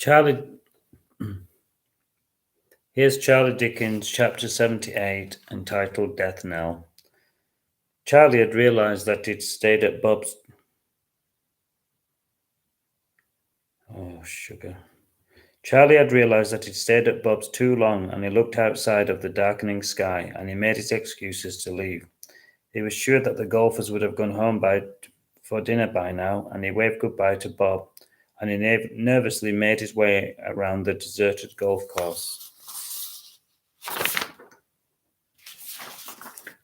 Charlie, here's Charlie Dickens, chapter 78, entitled Death Knell. Charlie had realized that he'd stayed at Bob's. Oh, sugar. Charlie had realized that he'd stayed at Bob's too long, and he looked outside of the darkening sky, and he made his excuses to leave. He was sure that the golfers would have gone home for dinner by now, and he waved goodbye to Bob, and he nervously made his way around the deserted golf course.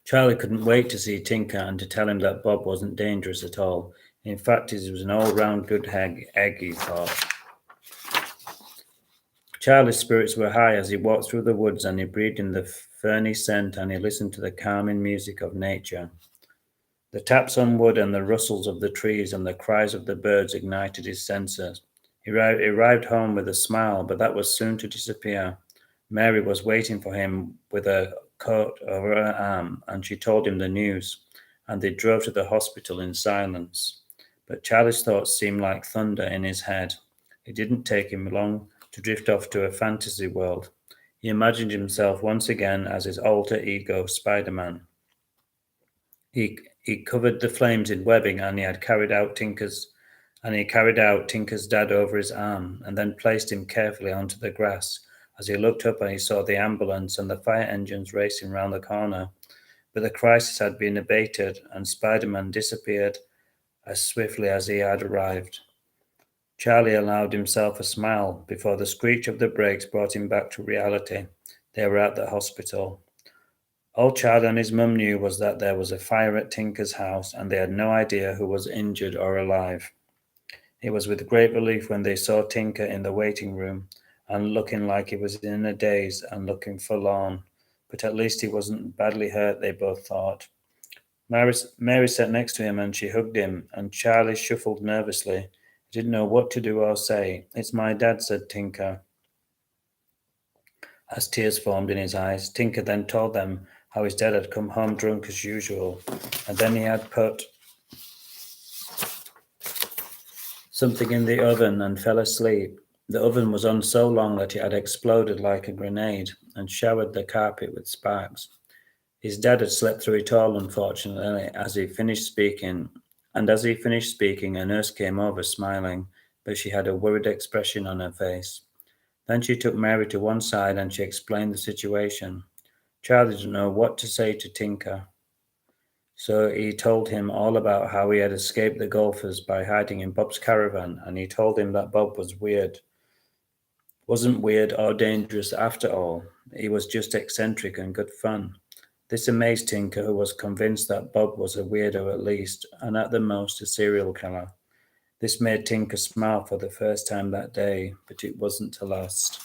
Charlie couldn't wait to see Tinker and to tell him that Bob wasn't dangerous at all. In fact, he was an all-round good egg, he thought. Charlie's spirits were high as he walked through the woods, and he breathed in the ferny scent, and he listened to the calming music of nature. The taps on wood and the rustles of the trees and the cries of the birds ignited his senses. He arrived home with a smile, but that was soon to disappear. Mary was waiting for him with a coat over her arm, and she told him the news, and they drove to the hospital in silence. But Charlie's thoughts seemed like thunder in his head. It didn't take him long to drift off to a fantasy world. He imagined himself once again as his alter ego, Spider-Man. He covered the flames in webbing, and he carried out Tinker's dad over his arm, and then placed him carefully onto the grass. As he looked up, he saw the ambulance and the fire engines racing round the corner. But the crisis had been abated, and Spider-Man disappeared as swiftly as he had arrived. Charlie allowed himself a smile before the screech of the brakes brought him back to reality. They were at the hospital. All Charlie and his mum knew was that there was a fire at Tinker's house, and they had no idea who was injured or alive. It was with great relief when they saw Tinker in the waiting room, and looking like he was in a daze and looking forlorn. But at least he wasn't badly hurt, they both thought. Mary sat next to him, and she hugged him, and Charlie shuffled nervously. He didn't know what to do or say. "It's my dad," said Tinker, as tears formed in his eyes. Tinker then told them how his dad had come home drunk as usual, and then he had put something in the oven and fell asleep. The oven was on so long that it had exploded like a grenade and showered the carpet with sparks. His dad had slept through it all, unfortunately, as he finished speaking, a nurse came over smiling, but she had a worried expression on her face. Then she took Mary to one side and she explained the situation. Charlie didn't know what to say to Tinker, so he told him all about how he had escaped the golfers by hiding in Bob's caravan, and he told him that Bob wasn't weird or dangerous after all. He was just eccentric and good fun. This amazed Tinker, who was convinced that Bob was a weirdo at least, and at the most a serial killer. This made Tinker smile for the first time that day, but it wasn't to last.